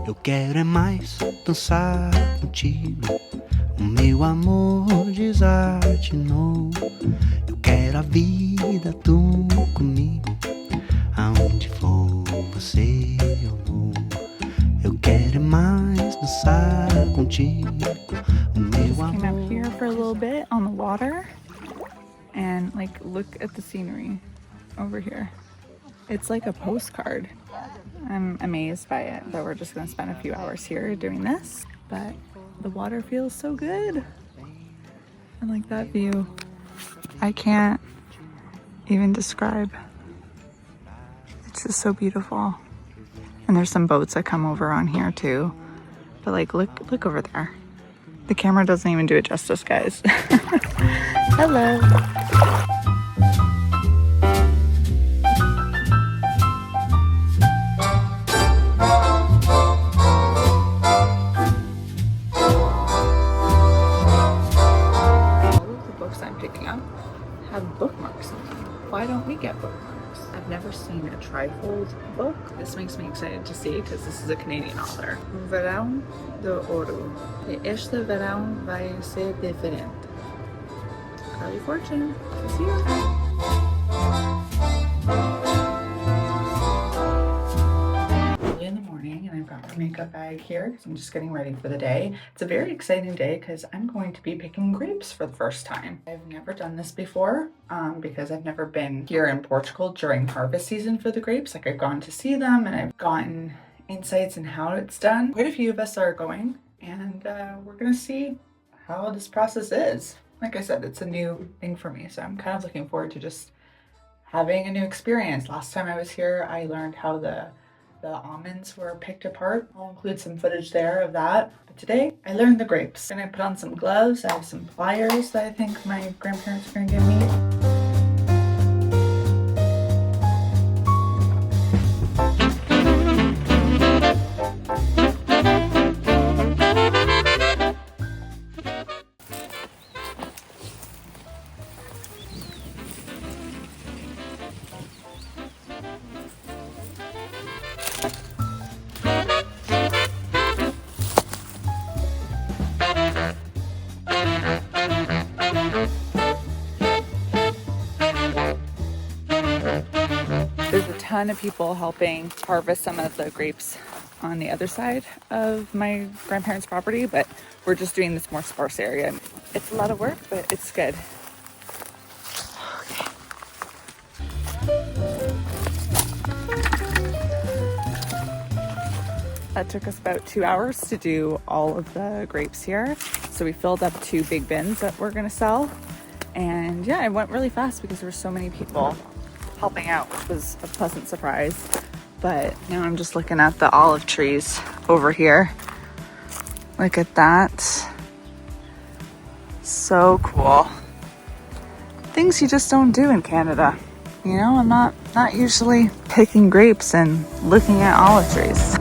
Eu quero é mais dançar contigo. O meu amor desatinou. Eu quero a vida tu comigo. Aonde for você eu vou. Eu quero é mais dançar contigo. O meu amor. Came out here for a little bit on the water and like look at the scenery over here. It's like a postcard. I'm amazed by it, but we're just gonna spend a few hours here doing this. But the water feels so good. I like that view. I can't even describe. It's just so beautiful. And there's some boats that come over on here too. But like, look over there. The camera doesn't even do it justice, guys. Hello. Have bookmarks on them. Why don't we get bookmarks? I've never seen a trifold book. This makes me excited to see because this is a Canadian author. Verão de Ouro. E este verão vai ser diferente. Carly Fortune is here. And I've got my makeup bag here because I'm just getting ready for the day. It's a very exciting day because I'm going to be picking grapes for the first time. I've never done this before because I've never been here in Portugal during harvest season for the grapes. Like I've gone to see them and I've gotten insights in how it's done. Quite a few of us are going and we're gonna see how this process is. Like I said, it's a new thing for me, so I'm kind of looking forward to just having a new experience. Last time I was here, I learned how the almonds were picked apart. I'll include some footage there of that. But today, I learned the grapes. And I put on some gloves. I have some pliers that I think my grandparents are gonna give me. There's a ton of people helping harvest some of the grapes on the other side of my grandparents' property, but we're just doing this more sparse area. It's a lot of work, but it's good. Okay. That took us about 2 hours to do all of the grapes here. So we filled up 2 big bins that we're gonna sell. And yeah, it went really fast because there were so many people helping out, which was a pleasant surprise. But now I'm just looking at the olive trees over here. Look at that. So cool. Things you just don't do in Canada. You know, I'm not usually picking grapes and looking at olive trees.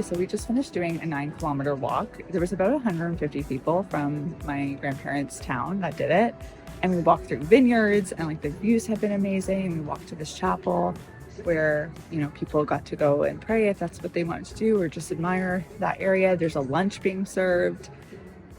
So we just finished doing a 9-kilometer walk. There was about 150 people from my grandparents' town that did it. And we walked through vineyards and like the views have been amazing. We walked to this chapel where, you know, people got to go and pray if that's what they wanted to do or just admire that area. There's a lunch being served.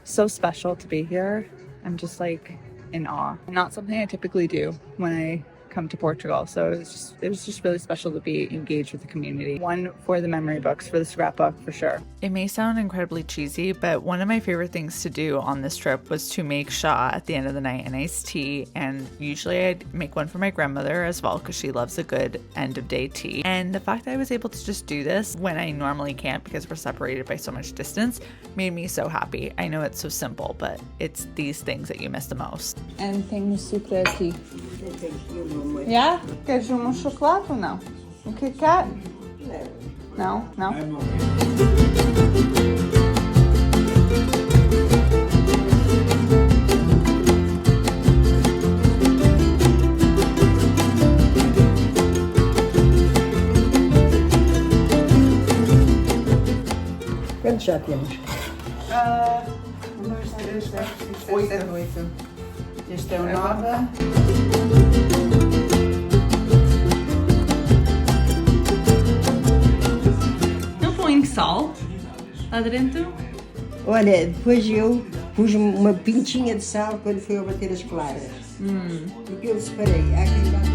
So special to be here. I'm just like in awe. Not something I typically do when I come to Portugal, so it was just really special to be engaged with the community. One for the memory books, for the scrapbook for sure. It may sound incredibly cheesy, but one of my favorite things to do on this trip was to make sha at the end of the night, an iced tea, and usually I'd make one for my grandmother as well because she loves a good end of day tea. And the fact that I was able to just do this when I normally can't because we're separated by so much distance made me so happy. I know it's so simple, but it's these things that you miss the most. And tenho sucre aqui. Yeah? Queres um chocolate ou não? Um Kit Kat? No? No? quantos já temos? 1, 2, 3, 4, 5, 6, 7, 8. Este é o nova. Não põe sal lá dentro? Olha, depois eu pus uma pintinha de sal quando fui a bater as claras. Porque eu separei. Há quem bata.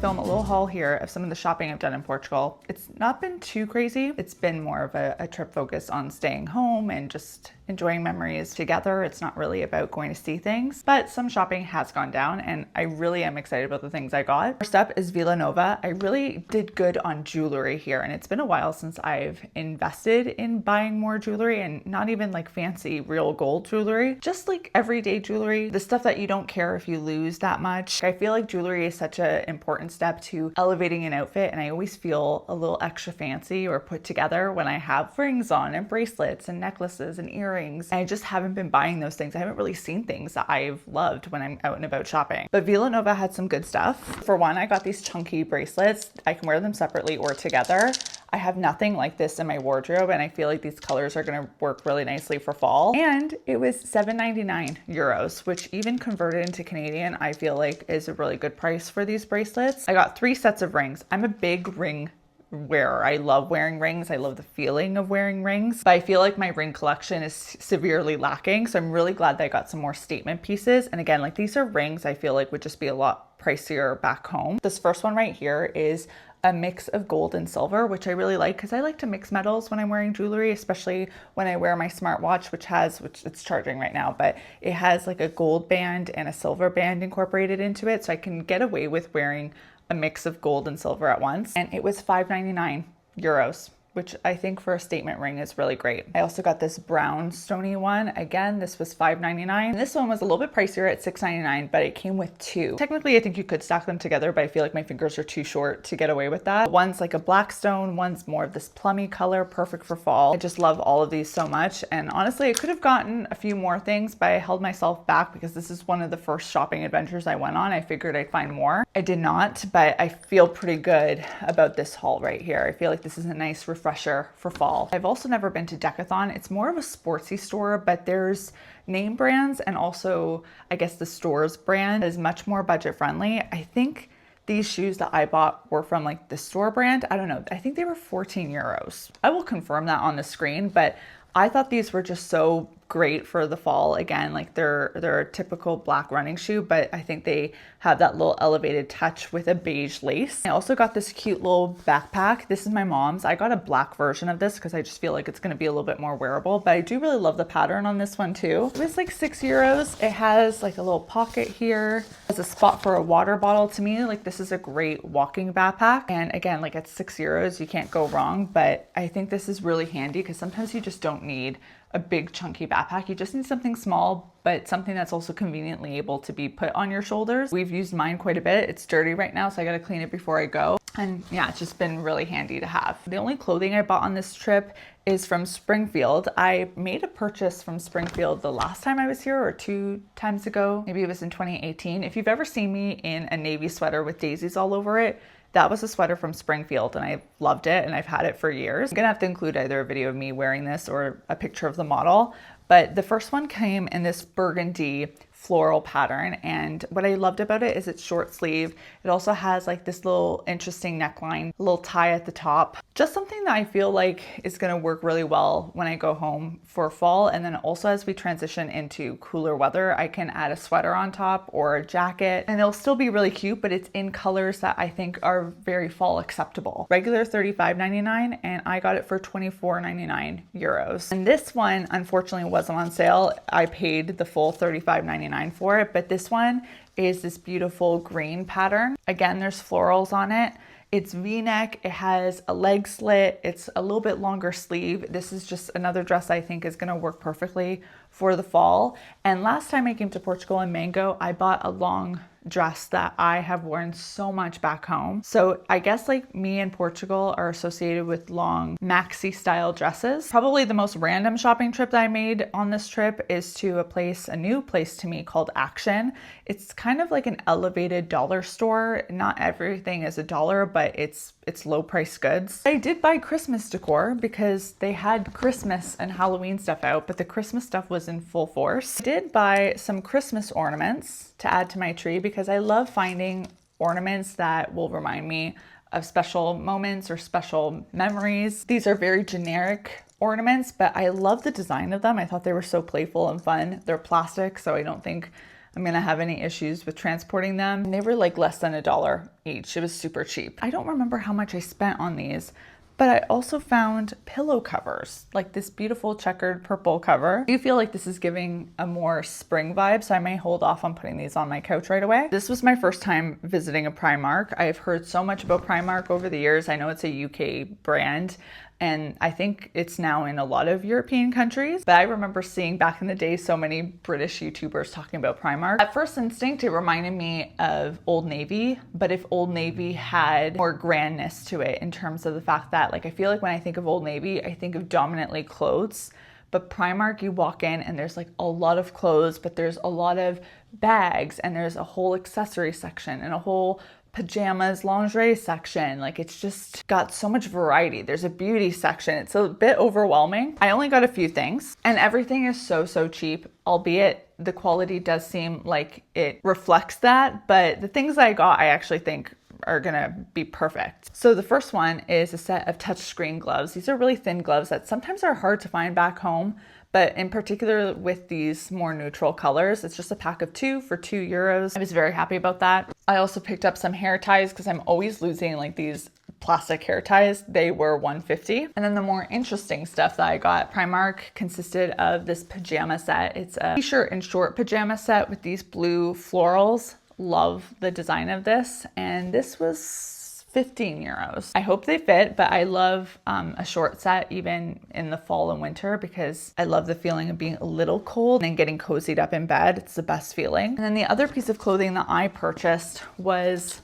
Film a little haul here of some of the shopping I've done in Portugal. It's not been too crazy. It's been more of a trip focused on staying home and just enjoying memories together. It's not really about going to see things, but some shopping has gone down and I really am excited about the things I got. First up is Vila Nova. I really did good on jewelry here and it's been a while since I've invested in buying more jewelry, and not even like fancy real gold jewelry, just like everyday jewelry, the stuff that you don't care if you lose that much. I feel like jewelry is such an important step to elevating an outfit, and I always feel a little extra fancy or put together when I have rings on and bracelets and necklaces and earrings. And I just haven't been buying those things. I haven't really seen things that I've loved when I'm out and about shopping. But Vila Nova had some good stuff. For one, I got these chunky bracelets. I can wear them separately or together. I have nothing like this in my wardrobe, and I feel like these colors are gonna work really nicely for fall. And it was 7.99 euros, which even converted into Canadian, I feel like is a really good price for these bracelets. I got 3 sets of rings. I'm a big ring wearer. I love wearing rings. I love the feeling of wearing rings, but I feel like my ring collection is severely lacking. So I'm really glad that I got some more statement pieces. And again, like these are rings I feel like would just be a lot pricier back home. This first one right here is a mix of gold and silver, which I really like because I like to mix metals when I'm wearing jewelry, especially when I wear my smartwatch, which it's charging right now, but it has like a gold band and a silver band incorporated into it. So I can get away with wearing a mix of gold and silver at once. And it was 5.99 euros, which I think for a statement ring is really great. I also got this brown stony one. Again, this was 5.99. And this one was a little bit pricier at 6.99, but it came with 2. Technically, I think you could stack them together, but I feel like my fingers are too short to get away with that. One's like a black stone, one's more of this plummy color, perfect for fall. I just love all of these so much. And honestly, I could have gotten a few more things, but I held myself back because this is one of the first shopping adventures I went on. I figured I'd find more. I did not, but I feel pretty good about this haul right here. I feel like this is a nice refresher for fall. I've also never been to Decathlon. It's more of a sportsy store, but there's name brands and also I guess the store's brand is much more budget friendly. I think these shoes that I bought were from like the store brand. I don't know. I think they were 14 euros. I will confirm that on the screen, but I thought these were just so great for the fall. Again, like they're a typical black running shoe, but I think they have that little elevated touch with a beige lace. I also got this cute little backpack. This is my mom's. I got a black version of this because I just feel like it's going to be a little bit more wearable, but I do really love the pattern on this one too. It was like 6 euros. It has like a little pocket here. There's a spot for a water bottle. To me, like this is a great walking backpack. And again, like at 6 euros, you can't go wrong, but I think this is really handy because sometimes you just don't need a big chunky backpack. You just need something small, but something that's also conveniently able to be put on your shoulders. We've used mine quite a bit. It's dirty right now, so I gotta clean it before I go. And yeah, it's just been really handy to have. The only clothing I bought on this trip is from Springfield. I made a purchase from Springfield the last time I was here, or 2 times ago. Maybe it was in 2018. If you've ever seen me in a navy sweater with daisies all over it, that was a sweater from Springfield and I loved it and I've had it for years. I'm gonna have to include either a video of me wearing this or a picture of the model, but the first one came in this burgundy floral pattern, and what I loved about it is it's short sleeve. It also has like this little interesting neckline, a little tie at the top. Just something that I feel like is gonna work really well when I go home for fall, and then also as we transition into cooler weather, I can add a sweater on top or a jacket, and it'll still be really cute, but it's in colors that I think are very fall acceptable. Regular $35.99, and I got it for 24.99 euros. And this one, unfortunately, wasn't on sale. I paid the full $35.99 for it, but this one is this beautiful green pattern. Again, there's florals on it. It's V-neck, it has a leg slit, it's a little bit longer sleeve. This is just another dress I think is gonna work perfectly for the fall. And last time I came to Portugal in Mango, I bought a long dress that I have worn so much back home. So I guess like me and Portugal are associated with long maxi style dresses. Probably the most random shopping trip that I made on this trip is to a new place to me called Action. It's kind of like an elevated dollar store. Not everything is $1, but it's low price goods. I did buy Christmas decor because they had Christmas and Halloween stuff out, but the Christmas stuff was in full force. I did buy some Christmas ornaments to add to my tree because I love finding ornaments that will remind me of special moments or special memories. These are very generic ornaments, but I love the design of them. I thought they were so playful and fun. They're plastic, so I don't think I'm gonna have any issues with transporting them. And they were like less than $1 each. It was super cheap. I don't remember how much I spent on these, but I also found pillow covers, like this beautiful checkered purple cover. I do feel like this is giving a more spring vibe, so I may hold off on putting these on my couch right away. This was my first time visiting a Primark. I've heard so much about Primark over the years. I know it's a UK brand, and I think it's now in a lot of European countries. But I remember seeing back in the day so many British YouTubers talking about Primark. At first instinct, it reminded me of Old Navy, but if Old Navy had more grandness to it in terms of the fact that, like, I feel like when I think of Old Navy, I think of dominantly clothes. But Primark, you walk in and there's like a lot of clothes, but there's a lot of bags, and there's a whole accessory section and a whole pajamas, lingerie section. Like, it's just got so much variety. There's a beauty section. It's a bit overwhelming. I only got a few things, and everything is so cheap, albeit the quality does seem like it reflects that. But the things I got, I actually think are gonna be perfect. So the first one is a set of touchscreen gloves. These are really thin gloves that sometimes are hard to find back home, but in particular with these more neutral colors. It's just a pack of 2 for €2. I was very happy about that. I also picked up some hair ties because I'm always losing like these plastic hair ties. They were $1.50. And then the more interesting stuff that I got at Primark consisted of this pajama set. It's a t-shirt and short pajama set with these blue florals. Love the design of this, and this was €15. I hope they fit, but I love a short set even in the fall and winter because I love the feeling of being a little cold and getting cozied up in bed. It's the best feeling. And then the other piece of clothing that I purchased was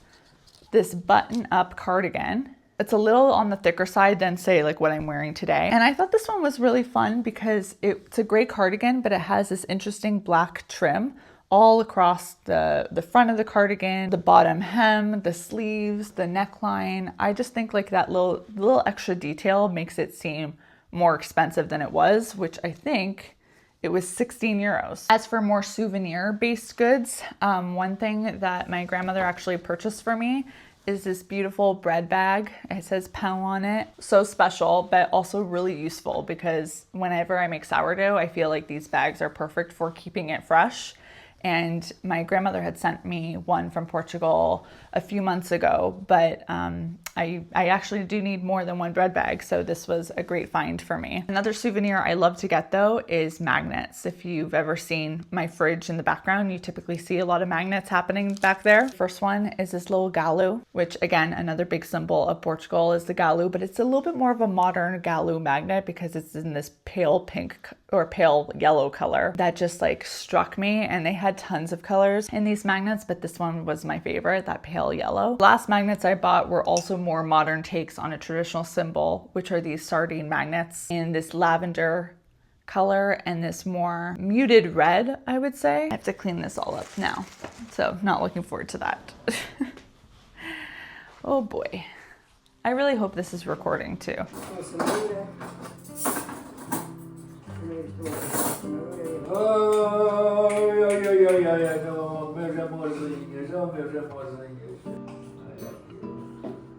this button-up cardigan. It's a little on the thicker side than, say, like what I'm wearing today. And I thought this one was really fun because it's a gray cardigan, but it has this interesting black trim all across the front of the cardigan, the bottom hem, the sleeves, the neckline. I just think like that little extra detail makes it seem more expensive than it was, which I think it was €16. As for more souvenir-based goods, one thing that my grandmother actually purchased for me is this beautiful bread bag. It says pain on it. So special, but also really useful because whenever I make sourdough, I feel like these bags are perfect for keeping it fresh. And my grandmother had sent me one from Portugal a few months ago, but I actually do need more than one bread bag, so this was a great find for me. Another souvenir I love to get though is magnets. If you've ever seen my fridge in the background, you typically see a lot of magnets happening back there. First one is this little galoo, which again, another big symbol of Portugal is the galoo, but it's a little bit more of a modern galoo magnet because it's in this pale pink or pale yellow color that just like struck me. And they had tons of colors in these magnets, but this one was my favorite, that pale yellow. The last magnets I bought were also more modern takes on a traditional symbol, which are these sardine magnets in this lavender color and this more muted red, I would say. I have to clean this all up now, so not looking forward to that. Oh boy. I really hope this is recording too.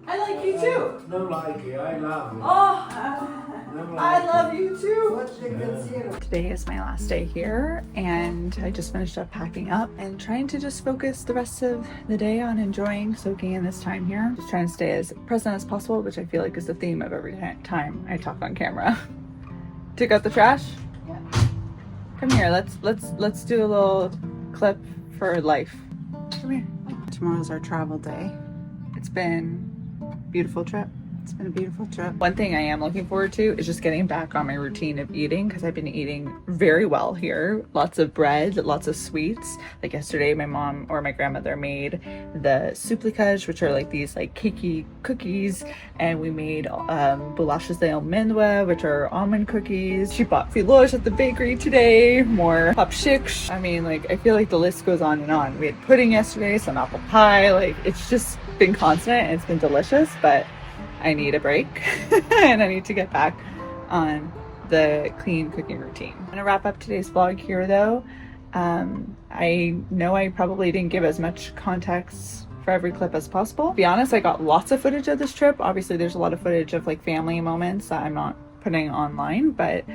I like you too. No like you, I love you. Oh, I love you too. Today is my last day here, and I just finished up packing up and trying to just focus the rest of the day on enjoying soaking in this time here. Just trying to stay as present as possible, which I feel like is the theme of every time I talk on camera. Took out the trash? Yeah. Come here, let's do a little clip for life. Come here. Tomorrow's our travel day. It's been a beautiful trip. It's been a beautiful trip. One thing I am looking forward to is just getting back on my routine of eating, because I've been eating very well here. Lots of bread, lots of sweets. Like yesterday, my mom or my grandmother made the souplicage, which are like these like cakey cookies, and we made bolachas de almendra, which are almond cookies. She bought filoche at the bakery today, more popsicks. I mean, like, I feel like the list goes on and on. We had pudding yesterday, some apple pie. Like, it's just been constant and it's been delicious, but I need a break and I need to get back on the clean cooking routine. I'm gonna wrap up today's vlog here though. I know I probably didn't give as much context for every clip as possible. To be honest, I got lots of footage of this trip. Obviously there's a lot of footage of like family moments that I'm not putting online, but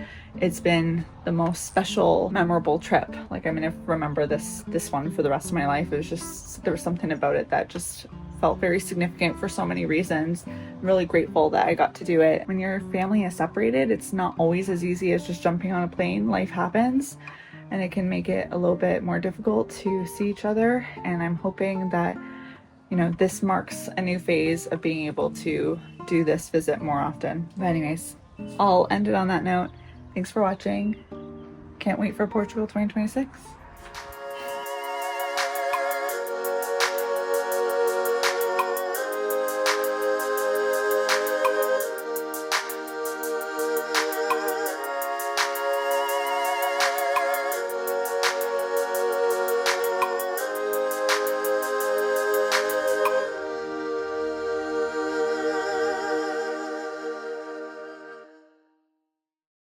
it's been the most special, memorable trip. Like, I'm gonna remember this one for the rest of my life. It was just, there was something about it that just felt very significant for so many reasons. I'm really grateful that I got to do it. When your family is separated, it's not always as easy as just jumping on a plane. Life happens and it can make it a little bit more difficult to see each other. And I'm hoping that, you know, this marks a new phase of being able to do this visit more often. But anyways, I'll end it on that note. Thanks for watching. Can't wait for Portugal 2026.